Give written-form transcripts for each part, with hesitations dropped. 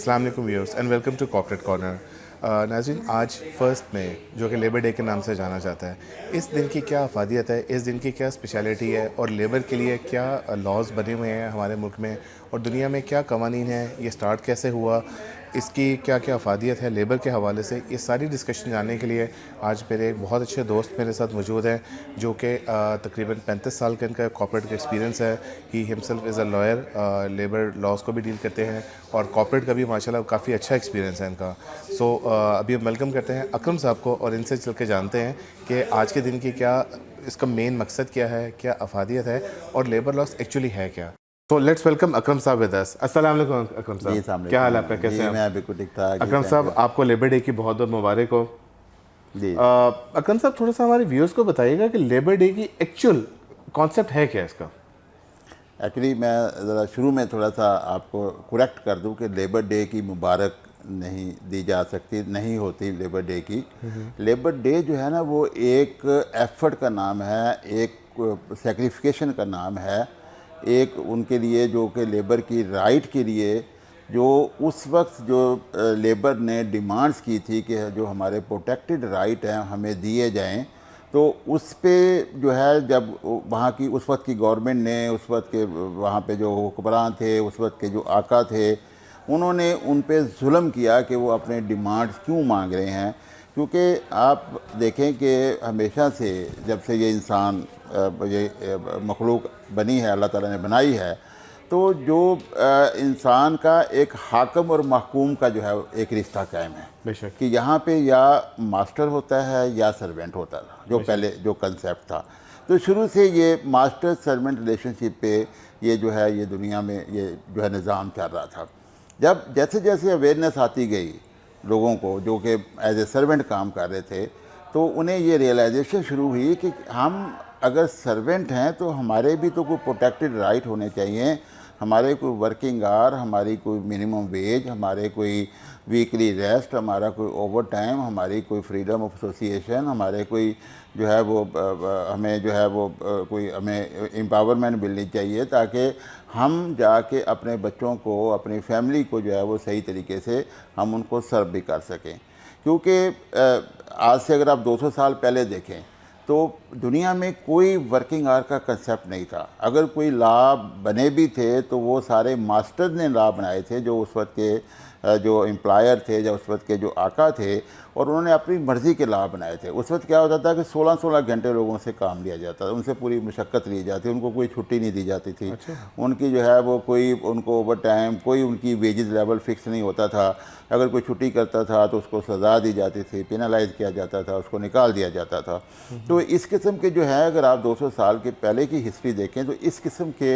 अस्सलाम वालेकुम viewers and welcome to corporate corner. नाज़रीन, आज 1 मई जो कि लेबर डे के नाम से जाना जाता है, इस दिन की क्या अफादियत है, इस दिन की क्या स्पेशलिटी है और लेबर के लिए क्या लॉज बने हुए हैं हमारे मुल्क में और दुनिया में क्या कवानीन है, ये स्टार्ट कैसे हुआ, इसकी क्या क्या अफादियत है लेबर के हवाले से, ये सारी डिस्कशन जानने के लिए आज मेरे एक बहुत अच्छे दोस्त मेरे साथ मौजूद हैं जो कि तकरीबन 35 साल का इनका कॉर्पोरेट का एक्सपीरियंस है। He himself is a lawyer, labour laws को भी डील करते हैं और कॉर्पोरेट का भी माशाल्लाह काफ़ी अच्छा एक्सपीरियंस है इनका। सो अभी हम वेलकम करते हैं अकरम साहब को और इनसे चल के जानते हैं कि आज के दिन की क्या इसका मेन मकसद क्या है, क्या अफादियत है और लेबर लॉस एक्चुअली है क्या। तो लेट्स वेलकम अकरम साहब विद अस। अस्सलाम वालेकुम अकरम जी साहब, क्या हाल है आपका, कैसे हैं आप? मैं बिल्कुल ठीक ठाक। अकरम साहब, आपको लेबर डे की बहुत बहुत मुबारक हो। जी अकरम साहब, थोड़ा सा हमारे व्यूअर्स को बताइएगा कि लेबर डे की एक्चुअल कॉन्सेप्ट है क्या इसका। एक्चुअली मैं ज़रा शुरू में थोड़ा सा आपको करेक्ट कर दूं कि लेबर डे की मुबारक नहीं दी जा सकती, नहीं होती लेबर डे की। लेबर डे जो है ना वो एक एफर्ट का नाम है, एक सेक्रिफिकेशन का नाम है, एक उनके लिए जो कि लेबर की राइट के लिए जो उस वक्त जो लेबर ने डिमांड्स की थी कि जो हमारे प्रोटेक्टेड राइट हैं हमें दिए जाएं, तो उस पे जो है जब वहाँ की उस वक्त की गवर्नमेंट ने उस वक्त के वहाँ पे जो हुक्मरान थे, उस वक्त के जो आका थे, उन्होंने उन पे जुल्म किया कि वो अपने डिमांड्स क्यों मांग रहे हैं। क्योंकि आप देखें कि हमेशा से जब से ये इंसान ये मखलूक बनी है, अल्लाह ताला ने बनाई है, तो जो इंसान का एक हाकम और महकूम का जो है एक रिश्ता कायम है बेशक कि यहाँ पे या मास्टर होता है या सर्वेंट होता था, जो पहले जो कंसेप्ट था। तो शुरू से ये मास्टर सर्वेंट रिलेशनशिप पे ये जो है ये दुनिया में ये जो है निज़ाम चल रहा था। जब जैसे जैसे अवेयरनेस आती गई लोगों को जो कि एज ए सर्वेंट काम कर रहे थे, तो उन्हें ये रियलाइजेशन शुरू हुई कि हम अगर सर्वेंट हैं तो हमारे भी तो कोई प्रोटेक्टेड राइट होने चाहिए। हमारे कोई वर्किंग आवर, हमारी कोई मिनिमम वेज, हमारे कोई वीकली रेस्ट, हमारा कोई ओवर टाइम, हमारी कोई फ्रीडम ऑफ एसोसिएशन, हमारे कोई जो है वो हमें जो है वो कोई हमें एम्पावरमेंट मिलनी चाहिए ताकि हम जाके अपने बच्चों को, अपनी फैमिली को जो है वो सही तरीके से हम उनको सर्व भी कर सकें। क्योंकि आज से अगर आप 200 साल पहले देखें तो दुनिया में कोई वर्किंग आवर का कंसेप्ट नहीं था। अगर कोई लॉ बने भी थे तो वो सारे मास्टर ने लॉ बनाए थे, जो उस वक्त के जो एम्प्लॉयर थे या उस वक्त के जो आका थे, और उन्होंने अपनी मर्ज़ी के लॉ बनाए थे। उस वक्त क्या होता था कि 16-16 घंटे लोगों से काम लिया जाता था, उनसे पूरी मुशक्क़त ली जाती, उनको कोई छुट्टी नहीं दी जाती थी। अच्छा। उनकी जो है वो कोई उनको ओवर टाइम, कोई उनकी वेजेस लेवल फिक्स नहीं होता था। अगर कोई छुट्टी करता था तो उसको सज़ा दी जाती थी, पेनलाइज किया जाता था, उसको निकाल दिया जाता था। तो इस किस्म के जो है अगर आप 200 साल के पहले की हिस्ट्री देखें तो इस किस्म के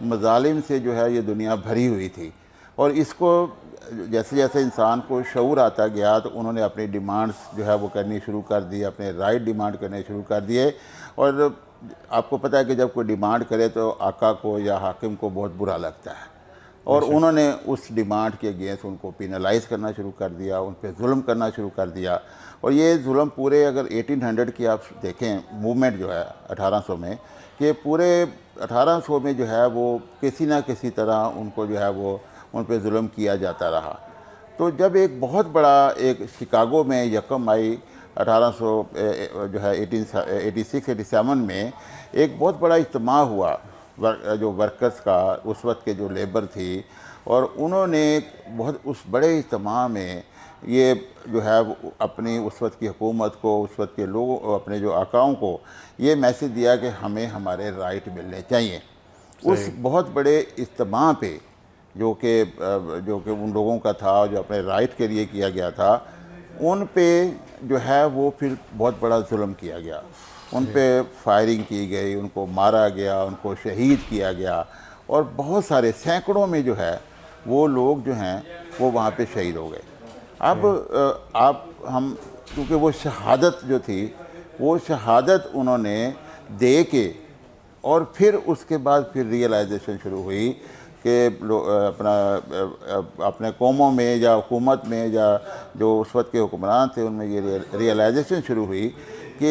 मज़ालिम से जो है ये दुनिया भरी हुई थी। और इसको जैसे जैसे इंसान को शऊर आता गया तो उन्होंने अपनी डिमांड्स जो है वो करनी शुरू कर दी, अपने राइट डिमांड करने शुरू कर दिए। और आपको पता है कि जब कोई डिमांड करे तो आका को या हाकिम को बहुत बुरा लगता है, और उन्होंने उस डिमांड के अगेंस्ट उनको पेनलाइज करना शुरू कर दिया, उन पर जुल्म करना शुरू कर दिया। और ये जुल्म पूरे अगर 1800 की आप देखें मूवमेंट जो है 1800 में, कि पूरे 1800 में जो है वो किसी ना किसी तरह उनको जो है वो उन पर जुल्म किया जाता रहा। तो जब एक बहुत बड़ा एक शिकागो में 1 मई 1800 जो है 1886-87 में एक बहुत बड़ा इज्तिमा हुआ जो वर्कर्स का, उस वक्त के जो लेबर थी, और उन्होंने बहुत उस बड़े इज्तिमा में ये जो है अपनी उस वक्त की हुकूमत को, उस वक्त के लोगों, अपने जो आकाओं को ये मैसेज दिया कि हमें हमारे राइट मिलने चाहिए। उस बहुत बड़े इज्तिमा पे जो कि उन लोगों का था जो अपने राइट के लिए किया गया था, उन पे जो है वो फिर बहुत बड़ा जुल्म किया गया, उन पे फायरिंग की गई, उनको मारा गया, उनको शहीद किया गया, और बहुत सारे सैकड़ों में जो है वो लोग जो हैं वो वहाँ पे शहीद हो गए। अब आप हम क्योंकि वो शहादत जो थी वो शहादत उन्होंने दे के, और फिर उसके बाद फिर रियलाइजेशन शुरू हुई कि अपने कौमों में या हुकूमत में या जो उस वक्त के हुक्मरान थे उनमें ये रियलाइजेशन शुरू हुई कि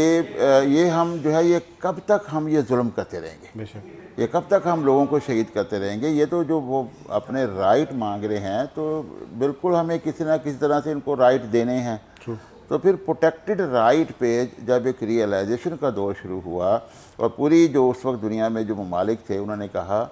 ये हम जो है ये कब तक हम ये जुल्म करते रहेंगे। ये कब तक हम लोगों को शहीद करते रहेंगे? ये तो जो वो अपने राइट मांग रहे हैं, तो बिल्कुल हमें किसी ना किसी तरह से इनको राइट देने हैं। तो फिर प्रोटेक्टेड राइट पे जब एक रियलाइजेशन का दौर शुरू हुआ और पूरी जो उस वक्त दुनिया में जो ममालिक थे, उन्होंने कहा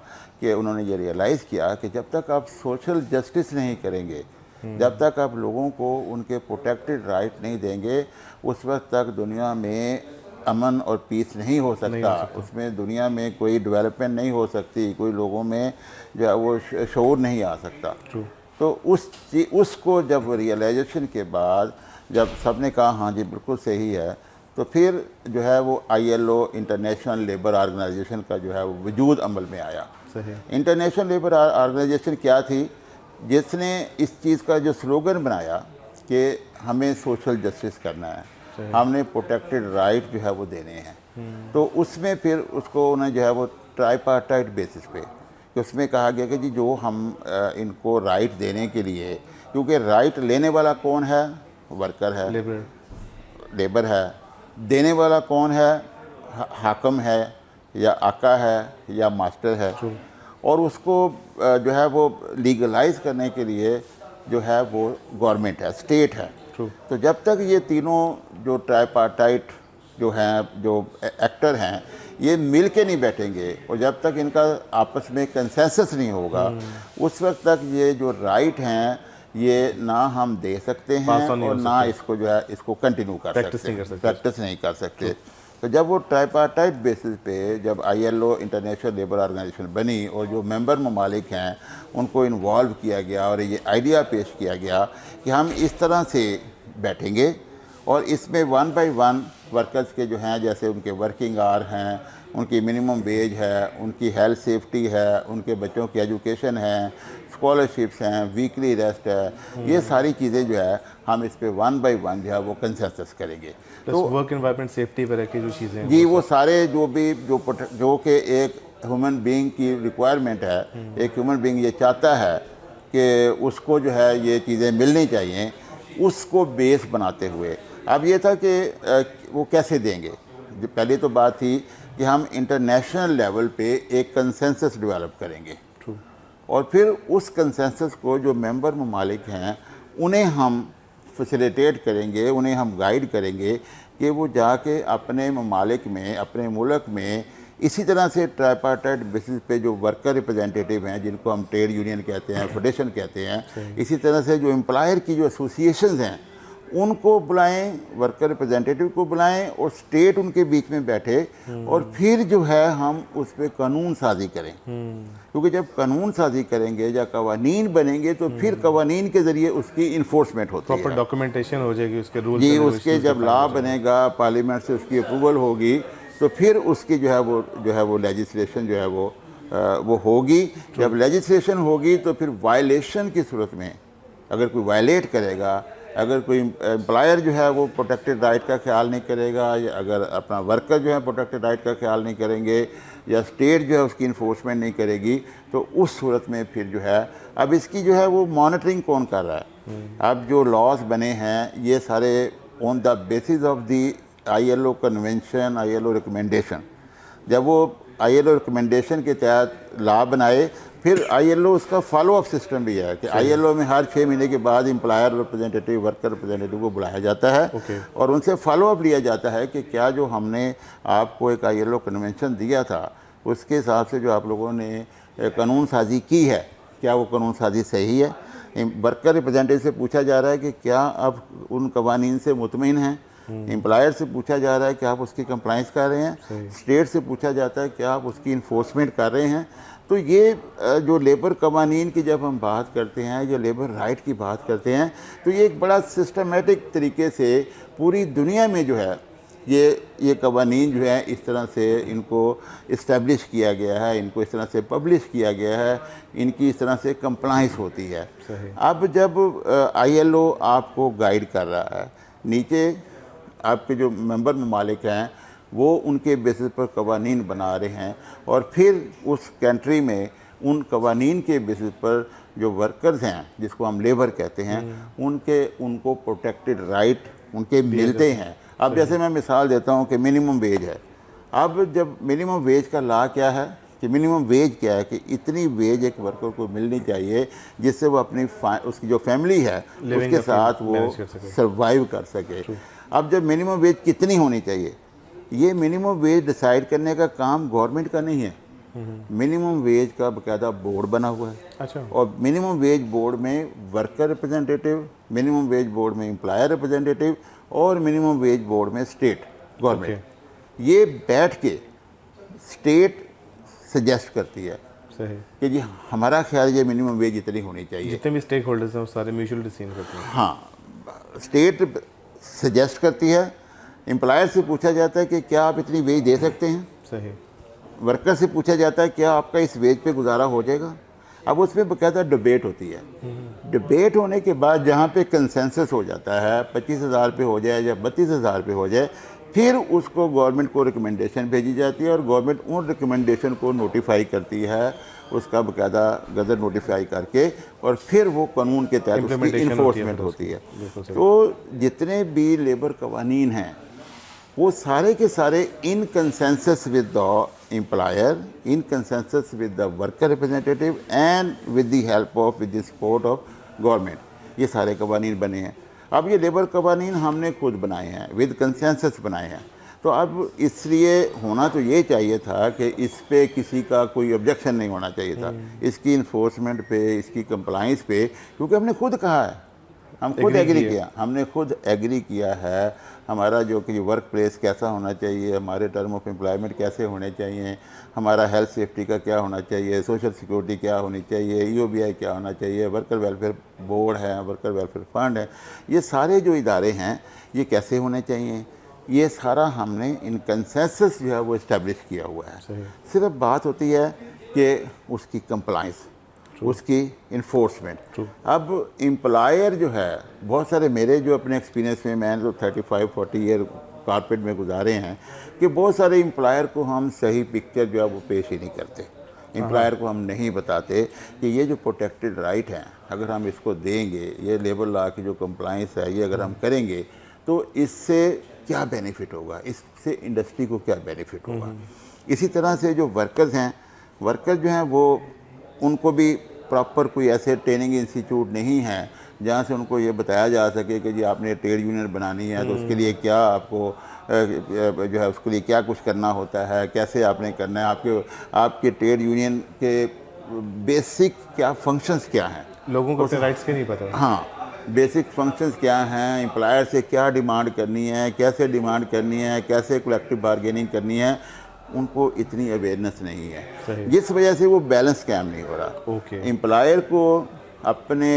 कि उन्होंने ये रियलाइज़ किया कि जब तक आप सोशल जस्टिस नहीं करेंगे, जब तक आप लोगों को उनके प्रोटेक्टेड राइट नहीं देंगे, उस वक्त तक दुनिया में अमन और पीस नहीं हो सकता, उसमें दुनिया में कोई डेवलपमेंट नहीं हो सकती, कोई लोगों में जो है वो शऊर नहीं आ सकता। तो उसको जब रियलाइजेशन के बाद जब सबने कहा हाँ जी बिल्कुल सही है, तो फिर जो है वो ILO इंटरनेशनल लेबर ऑर्गेनाइजेशन का जो है वो वजूद अमल में आया। इंटरनेशनल लेबर ऑर्गेनाइजेशन क्या थी? जिसने इस चीज़ का जो स्लोगन बनाया कि हमें सोशल जस्टिस करना है, हमने प्रोटेक्टेड राइट जो है वो देने हैं। तो उसमें फिर उसको उन्हें जो है वो ट्राइपार्टाइट बेसिस पे, कि उसमें कहा गया कि जी जो हम इनको राइट देने के लिए, क्योंकि राइट लेने वाला कौन है? वर्कर है, लेबर है। देने वाला कौन है? हाकम है या आका है या मास्टर है। और उसको जो है वो लीगलाइज करने के लिए जो है वो गवर्नमेंट है, स्टेट है। तो जब तक ये तीनों जो ट्राइपार्टाइट जो हैं, जो एक्टर हैं, ये मिल के नहीं बैठेंगे और जब तक इनका आपस में कंसेंसस नहीं होगा, उस वक्त तक ये जो राइट हैं ये ना हम दे सकते हैं और ना इसको जो है इसको कंटिन्यू कर सकते, प्रैक्टिस नहीं कर सकते। तो जब वो ट्राइपार्टाइट बेसिस पे जब ILO इंटरनेशनल लेबर ऑर्गेनाइजेशन बनी और जो मेंबर ममालिक हैं उनको इन्वॉल्व किया गया और ये आइडिया पेश किया गया कि हम इस तरह से बैठेंगे और इसमें 1 बाय 1 वर्कर्स के जो हैं, जैसे उनके वर्किंग आवर हैं, उनकी मिनिमम वेज है, उनकी हेल्थ सेफ्टी है, उनके बच्चों की एजुकेशन है, स्कॉलरशिप्स हैं, वीकली रेस्ट है, ये सारी चीज़ें जो है हम इस पे 1 बाय 1 जो है वो कंसेंसस करेंगे। तो वर्क एनवायरनमेंट सेफ्टी पर की जो चीज़ें जी, वो सारे जो कि एक ह्यूमन बीइंग की रिक्वायरमेंट है, एक ह्यूमन बीइंग ये चाहता है कि उसको जो है ये चीज़ें मिलनी चाहिए, उसको बेस बनाते हुए अब ये था कि वो कैसे देंगे। पहली तो बात थी कि हम इंटरनेशनल लेवल पे एक कंसेंसस डेवलप करेंगे और फिर उस कंसेंसस को जो मेंबर ममालिक हैं उन्हें हम फैसिलिटेट करेंगे, उन्हें हम गाइड करेंगे कि वो जाके अपने ममालिक में, अपने मुल्क में इसी तरह से ट्राइपार्टाइट बेसिस पे जो वर्कर रिप्रेजेंटेटिव हैं, जिनको हम ट्रेड यूनियन कहते हैं, फेडरेशन कहते हैं, इसी तरह से जो एम्प्लॉयर की जो एसोसिएशंस हैं उनको बुलाएं, वर्कर रिप्रेजेंटेटिव को बुलाएं और स्टेट उनके बीच में बैठे और फिर जो है हम उस पर कानून साजी करें। क्योंकि जब कानून साजी करेंगे या कवानीन बनेंगे तो फिर कवानीन के ज़रिए उसकी इन्फोर्समेंट होती है, प्रॉपर डॉक्यूमेंटेशन हो जाएगी उसके रूल जी। उसके जब लॉ बनेगा, पार्लियामेंट से उसकी अप्रूवल होगी, तो फिर उसकी जो है वो लेजिस्लेशन जो है वो होगी। जब लेजिस्लेशन होगी तो फिर वायलेशन की सूरत में अगर कोई वायलेट करेगा, अगर कोई एम्प्लॉयर जो है वो प्रोटेक्टेड राइट का ख्याल नहीं करेगा, या अगर अपना वर्कर जो है प्रोटेक्टेड राइट का ख्याल नहीं करेंगे, या स्टेट जो है उसकी इन्फोर्समेंट नहीं करेगी, तो उस सूरत में फिर जो है अब इसकी जो है वो मॉनिटरिंग कौन कर रहा है। अब जो लॉज बने हैं ये सारे on the basis of the ILO convention, ILO recommendation. जब वो ILO रिकमेंडेशन के तहत लॉ बनाए, फिर ILO उसका फॉलो अप सिस्टम भी है कि ILO में हर 6 महीने के बाद एम्प्लॉयर रिप्रेजेंटेटिव, वर्कर रिप्रेजेंटेटिव को बुलाया जाता है और उनसे फॉलो अप लिया जाता है कि क्या जो हमने आपको एक ILO कन्वेंशन दिया था उसके हिसाब से जो आप लोगों ने कानून साजी की है, क्या वो कानून साजी सही है। वर्कर रिप्रेजेंटेटिव से पूछा जा रहा है कि क्या आप उन कवानीन से मुतमिन हैं। एम्प्लॉयर से पूछा जा रहा है कि आप उसकी कंप्लाइंस कर रहे हैं। स्टेट से पूछा जाता है कि आप उसकी इन्फोर्समेंट कर रहे हैं। तो ये जो लेबर कवानीन की जब हम बात करते हैं, जो लेबर राइट की बात करते हैं, तो ये एक बड़ा सिस्टमेटिक तरीके से पूरी दुनिया में जो है ये कवानीन जो है इस तरह से इनको इस्टेब्लिश किया गया है, इनको इस तरह से पब्लिश किया गया है, इनकी इस तरह से कंप्लाइंस होती है। अब जब ILO आपको गाइड कर रहा है, नीचे आपके जो मेंबर ममालिक हैं वो उनके बेसिस पर कवानीन बना रहे हैं और फिर उस कंट्री में उन कवानीन के बेसिस पर जो वर्कर्स हैं, जिसको हम लेबर कहते हैं, उनको प्रोटेक्टेड राइट उनके मिलते हैं। अब जैसे मैं मिसाल देता हूँ कि मिनिमम वेज है। अब जब मिनिमम वेज का लॉ क्या है कि मिनिमम वेज क्या है, कि इतनी वेज एक वर्कर को मिलनी चाहिए जिससे वो अपनी उसकी जो फैमिली है उसके साथ वो सर्वाइव कर सके। अब जब मिनिमम वेज कितनी होनी चाहिए, ये मिनिमम वेज डिसाइड करने का काम गवर्नमेंट का नहीं है। मिनिमम वेज का बाकायदा बोर्ड बना हुआ है। अच्छा। और मिनिमम वेज बोर्ड में worker representative, minimum wage board में एम्प्लॉयर रिप्रेजेंटेटिव और मिनिमम वेज बोर्ड में स्टेट गवर्नमेंट, ये बैठ के स्टेट सजेस्ट करती है सही कि जी हमारा ख्याल ये मिनिमम वेज इतनी होनी चाहिए। जितने भी स्टेक होल्डर्स हैं वो सारे म्यूचुअल डिसीजन करते हैं। हाँ, स्टेट सजेस्ट करती है, एम्प्लॉयर से पूछा जाता है कि क्या आप इतनी वेज दे सकते हैं, सही। वर्कर से पूछा जाता है क्या आपका इस वेज पे गुजारा हो जाएगा। अब उसमें बाकायदा डिबेट होती है। डिबेट होने के बाद जहाँ पे कंसेंसस हो जाता है 25,000 पे हो जाए या 32,000 पे हो जाए, फिर उसको गवर्नमेंट को रिकमेंडेशन भेजी जाती है और गवर्नमेंट उन रिकमेंडेशन को नोटिफाई करती है, उसका बाकायदा गज़ट नोटिफाई करके, और फिर वो कानून के तहत उसकी इन्फोर्समेंट होती है। तो जितने भी लेबर कवानीन हैं वो सारे के सारे in consensus with the employer, in consensus with the worker representative and with the help of, with the support of government, ये सारे कवानीन बने हैं। अब ये लेबर कवानीन हमने खुद बनाए हैं, विद कंसेंसस बनाए हैं। तो अब इसलिए होना तो ये चाहिए था कि इस पे किसी का कोई ऑब्जेक्शन नहीं होना चाहिए था, इसकी इन्फोर्समेंट पे, इसकी कंप्लाइंस पे, क्योंकि हमने खुद कहा है, हम खुद एग्री किया, हमने खुद एग्री किया है हमारा जो कि वर्क प्लेस कैसा होना चाहिए, हमारे टर्म ऑफ एम्प्लॉयमेंट कैसे होने चाहिए, हमारा हेल्थ सेफ्टी का क्या होना चाहिए, सोशल सिक्योरिटी क्या होनी चाहिए, EOBI क्या होना चाहिए, वर्कर वेलफेयर बोर्ड है, वर्कर वेलफेयर फंड है, ये सारे जो इदारे हैं ये कैसे होने चाहिए, ये सारा हमने इन कंसेंसस जो है वो इस्टेब्लिश किया हुआ है। सिर्फ बात होती है कि उसकी कंप्लाइंस, उसकी इन्फोर्समेंट। अब एम्प्लॉयर जो है, बहुत सारे मेरे जो अपने एक्सपीरियंस में, मैंने तो 35-40 ईयर कारपेट में गुजारे हैं, कि बहुत सारे एम्प्लॉयर को हम सही पिक्चर जो है वो पेश ही नहीं करते। एम्प्लॉयर को हम नहीं बताते कि ये जो प्रोटेक्टेड राइट हैं, अगर हम इसको देंगे, ये लेबर लॉ की जो कंप्लाइंस है, ये अगर हम करेंगे तो इससे क्या बेनिफिट होगा, इससे इंडस्ट्री को क्या बेनिफिट होगा। इसी तरह से जो वर्कर्स हैं, वर्कर जो हैं वो, उनको भी प्रॉपर कोई ऐसे ट्रेनिंग इंस्टीट्यूट नहीं है जहाँ से उनको ये बताया जा सके कि जी आपने ट्रेड यूनियन बनानी है तो उसके लिए क्या आपको जो है उसके लिए क्या कुछ करना होता है, कैसे आपने करना है, आपके ट्रेड यूनियन के बेसिक क्या फंक्शंस क्या हैं, लोगों को अपने राइट्स के नहीं पता। हाँ, बेसिक फंक्शंस क्या हैं, एम्प्लॉयर से क्या डिमांड करनी है, कैसे डिमांड करनी है, कैसे कलेक्टिव बार्गेनिंग करनी है, उनको इतनी अवेयरनेस नहीं है, जिस वजह से वो बैलेंस कैम नहीं हो रहा। एम्प्लॉयर को अपने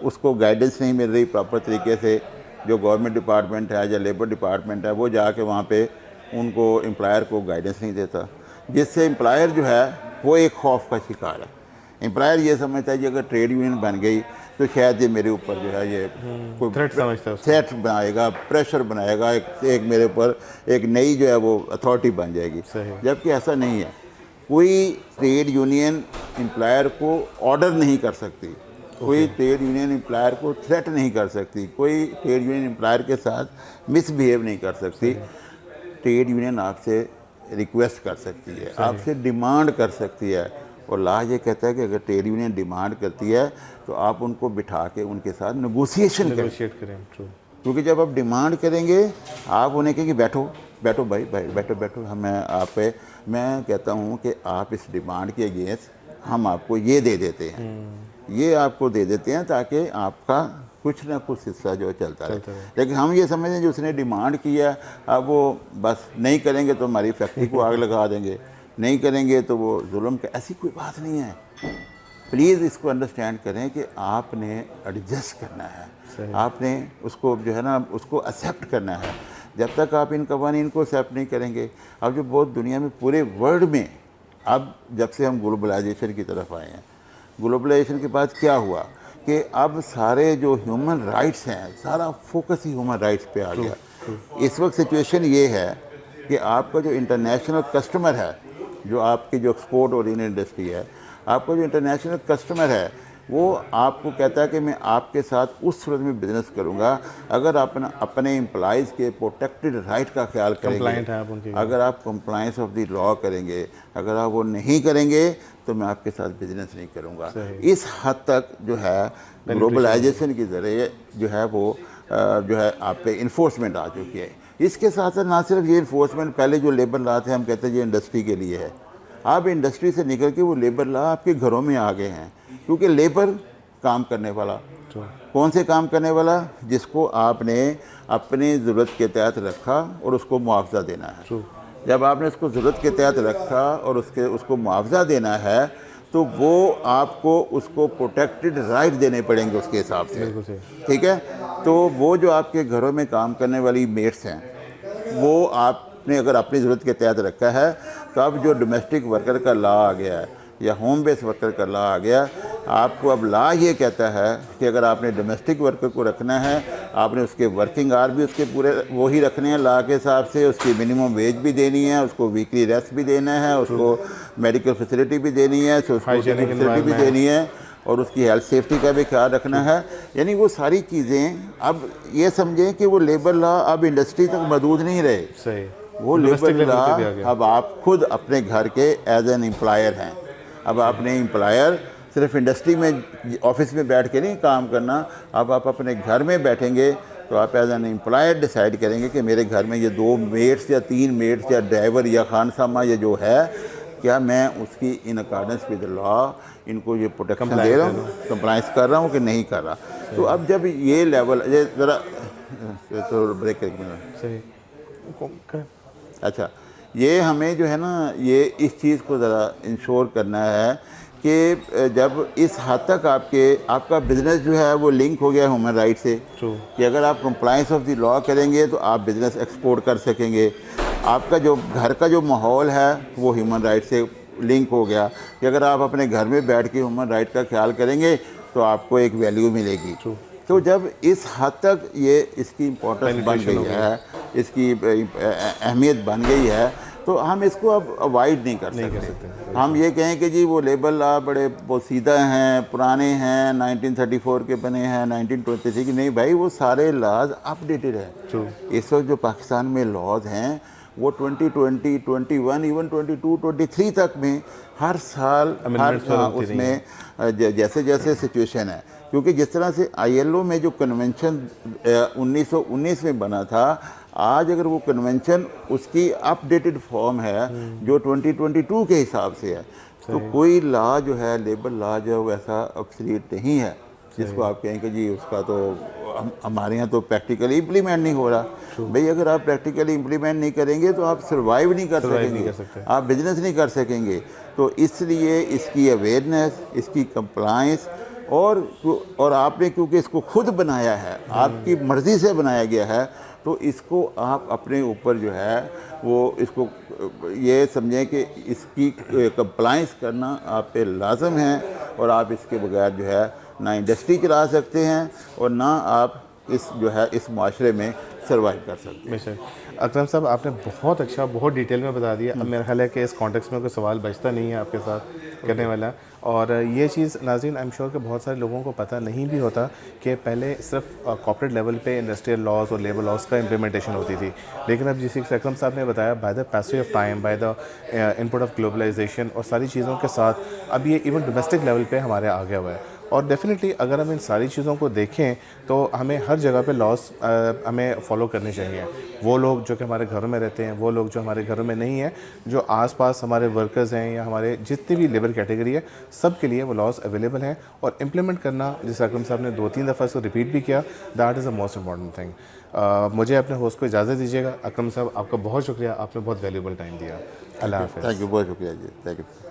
उसको गाइडेंस नहीं मिल रही प्रॉपर तरीके से, जो गवर्नमेंट डिपार्टमेंट है या लेबर डिपार्टमेंट है वो जाके वहाँ पे उनको एम्प्लॉयर को गाइडेंस नहीं देता, जिससे एम्प्लॉयर जो है वो एक खौफ का शिकार है। एम्प्लॉयर ये समझता है कि अगर ट्रेड यूनियन बन गई तो शायद ये मेरे ऊपर जो है ये कोई थ्रेट समझता है, थ्रेट बनाएगा, प्रेशर बनाएगा, एक मेरे ऊपर एक नई जो है वो अथॉरिटी बन जाएगी, जबकि ऐसा नहीं है। कोई ट्रेड यूनियन एम्प्लॉयर को ऑर्डर नहीं कर सकती, कोई ट्रेड यूनियन एम्प्लॉयर को थ्रेट नहीं कर सकती, कोई ट्रेड यूनियन एम्प्लॉयर के साथ मिसबिहेव नहीं कर सकती। ट्रेड यूनियन आपसे रिक्वेस्ट कर सकती है, आपसे डिमांड कर सकती है, और लॉ ये कहता है कि अगर ट्रेड यूनियन डिमांड करती है तो आप उनको बिठा के उनके साथ नेगोशिएशन करें। क्योंकि जब आप डिमांड करेंगे, आप उन्हें कहेंगे बैठो बैठो भाई बैठो बैठो, मैं कहता हूँ कि आप इस डिमांड के अगेंस्ट हम आपको ये दे देते हैं, ये आपको दे देते हैं ताकि आपका कुछ ना कुछ हिस्सा जो चलता रहे। लेकिन हम ये समझते हैं जो उसने डिमांड किया, अब वो बस नहीं करेंगे तो हमारी फैक्ट्री को आग लगा देंगे, नहीं करेंगे तो वो जुल्म का, ऐसी कोई बात नहीं है। प्लीज़ इसको अंडरस्टैंड करें कि आपने एडजस्ट करना है, आपने उसको जो है ना उसको एक्सेप्ट करना है। जब तक आप इन कवानीन को एक्सेप्ट नहीं करेंगे, अब जो बहुत दुनिया में पूरे वर्ल्ड में, अब जब से हम ग्लोबलाइजेशन की तरफ आए हैं, ग्लोबलाइजेशन के बाद क्या हुआ कि अब सारे जो ह्यूमन राइट्स हैं, सारा फोकस ही ह्यूमन राइट्स पे आ गया। इस वक्त सिचुएशन ये है कि आपका जो इंटरनेशनल कस्टमर है, जो आपकी जो एक्सपोर्ट और इन इंडस्ट्री है, आपका जो इंटरनेशनल कस्टमर है, वो आपको कहता है कि मैं आपके साथ उस सूरत में बिजनेस करूंगा अगर आप अपने एम्प्लॉइज़ के प्रोटेक्टेड राइट का ख्याल Compliant करेंगे, हैं आप उनके। अगर आप कंप्लायंस ऑफ द लॉ करेंगे, अगर आप वो नहीं करेंगे तो मैं आपके साथ बिजनेस नहीं करूंगा। इस हद तक जो है ग्लोबलाइजेशन के ज़रिए जो है वो जो है आप पे इन्फोर्समेंट आ चुकी है। इसके साथ साथ ना सिर्फ ये इन्फोर्समेंट, पहले जो लेबर लॉ थे हम कहते हैं ये इंडस्ट्री के लिए है, आप इंडस्ट्री से निकल के वो लेबर लॉ आपके घरों में आ गए हैं, क्योंकि लेबर काम करने वाला, कौन से काम करने वाला, जिसको आपने अपनी ज़रूरत के तहत रखा और उसको मुआवजा देना है। जब आपने उसको ज़रूरत के तहत रखा और उसको मुआवजा देना है तो वो आपको उसको प्रोटेक्टेड राइट देने पड़ेंगे उसके हिसाब से, ठीक है। तो वो जो आपके घरों में काम करने वाली मेट्स हैं वो आपने अगर अपनी ज़रूरत के तहत रखा है, तो अब जो डोमेस्टिक वर्कर का लॉ आ गया है या होम बेस वर्कर का लॉ आ गया, आपको अब लॉ ये कहता है कि अगर आपने डोमेस्टिक वर्कर को रखना है, आपने उसके वर्किंग आवर भी उसके पूरे वो ही रखने हैं लॉ के हिसाब से, उसकी मिनिमम वेज भी देनी है, उसको वीकली रेस्ट भी देना है, उसको मेडिकल फैसिलिटी भी देनी है, फैसिलिटी भी देनी है और उसकी हेल्थ सेफ्टी का भी ख्याल रखना है। यानी वो सारी चीज़ें अब ये समझें कि वो लेबर लॉ अब इंडस्ट्री तक महदूद नहीं रहे। सही, वो लेबर लॉ अब आप खुद अपने घर के एज एन एम्प्लॉयर हैं। अब आपने एम्प्लॉयर सिर्फ इंडस्ट्री में ऑफिस में बैठ के नहीं काम करना, अब आप अपने घर में बैठेंगे तो आप एज एन एम्प्लॉयर डिसाइड करेंगे कि मेरे घर में ये 2 मेट्स या 3 मेट्स या ड्राइवर या खानसामा ये जो है, क्या मैं उसकी इन अकॉर्डेंस विद लॉ इनको ये प्रोटेक्शन दे रहा हूँ, कंप्लाइंस कर रहा हूँ कि नहीं कर रहा। तो अब जब ये लेवल, ये ज़रा तो ब्रेक सही, अच्छा, ये हमें जो है ना ये इस चीज़ को ज़रा इंश्योर करना है कि जब इस हद तक आपका बिज़नेस जो है वो लिंक हो गया है ह्यूमन राइट से, कि अगर आप कंप्लायंस ऑफ द लॉ करेंगे तो आप बिज़नेस एक्सपोर्ट कर सकेंगे। आपका जो घर का जो माहौल है वो ह्यूमन राइट से लिंक हो गया कि अगर आप अपने घर में बैठ के ह्यूमन राइट का ख्याल करेंगे तो आपको एक वैल्यू मिलेगी। तो जब इस हद तक ये इसकी इम्पोर्टेंस बन गई है, इसकी अहमियत बन गई है, तो हम इसको अब अवॉइड नहीं कर सकते। हम ये कहें कि जी वो लेबर लॉ बड़े पोसीदा हैं, पुराने हैं, 1934 के बने हैं, 1923 की, नहीं भाई, वो सारे लॉज अपडेटेड हैं। इस वक्त जो पाकिस्तान में लॉज हैं वो 2020, 21, इवन 22, 23 तक में हर साल उसमें जैसे जैसे सिचुएशन है, क्योंकि जिस तरह से ILO में जो कन्वेंशन 1919 में बना था, आज अगर वो कन्वेंशन उसकी अपडेटेड फॉर्म है जो 2022 के हिसाब से है, तो कोई लॉ जो है लेबर लॉ जो है वैसा ऑब्सोलीट नहीं है जिसको आप कहें कि जी उसका तो हमारे यहाँ तो प्रैक्टिकली इम्प्लीमेंट नहीं हो रहा। भाई अगर आप प्रैक्टिकली इम्प्लीमेंट नहीं करेंगे तो आप सर्वाइव नहीं कर सकेंगे, आप बिजनेस नहीं कर सकेंगे। तो इसलिए इसकी अवेयरनेस, इसकी कंप्लायंस और आपने क्योंकि इसको खुद बनाया है, आपकी मर्ज़ी से बनाया गया है, तो इसको आप अपने ऊपर जो है वो इसको ये समझें कि इसकी कंप्लायंस करना आप पे लाजम है और आप इसके बगैर जो है ना इंडस्ट्री चला सकते हैं और ना आप इस जो है इस माशरे में सर्वाइव कर सकते हैं। अकरम साहब, आपने बहुत अच्छा, बहुत डिटेल में बता दिया। अब मेरा ख्याल है कि इस कॉन्टेक्स्ट में कोई सवाल बचता नहीं है आपके साथ करने वाला। और ये चीज़ नाज़रीन आई एम श्योर कि बहुत सारे लोगों को पता नहीं भी होता कि पहले सिर्फ कॉर्पोरेट लेवल पे इंडस्ट्रियल लॉज और लेबर लॉज का इम्प्लीमेंटेशन होती थी, लेकिन अब जिस अकरम साहब ने बताया, by the passage of time, by the input of globalisation और सारी चीज़ों के साथ अब ये इवन डोमेस्टिक लेवल पे हमारे आ गया हुआ है। और डेफिनेटली अगर हम इन सारी चीज़ों को देखें तो हमें हर जगह पे लॉज हमें फॉलो करने चाहिए। वो लोग जो कि हमारे घरों में रहते हैं, वो लोग जो हमारे घरों में नहीं हैं, जो आसपास हमारे वर्कर्स हैं या हमारे जितनी भी लेबर कैटेगरी है, सब के लिए वो लॉज अवेलेबल हैं और इम्प्लीमेंट करना, जिस अकरम साहब ने 2-3 दफ़ा इसको रिपीट भी किया, that is the most important thing. मुझे अपने होस्ट को इजाज़त दीजिएगा। अकरम साहब, आपका बहुत शुक्रिया, आपने बहुत वैल्यूबल टाइम दिया। अल्लाह हाफ़िज़। थैंक यू, बहुत शुक्रिया जी, थैंक यू।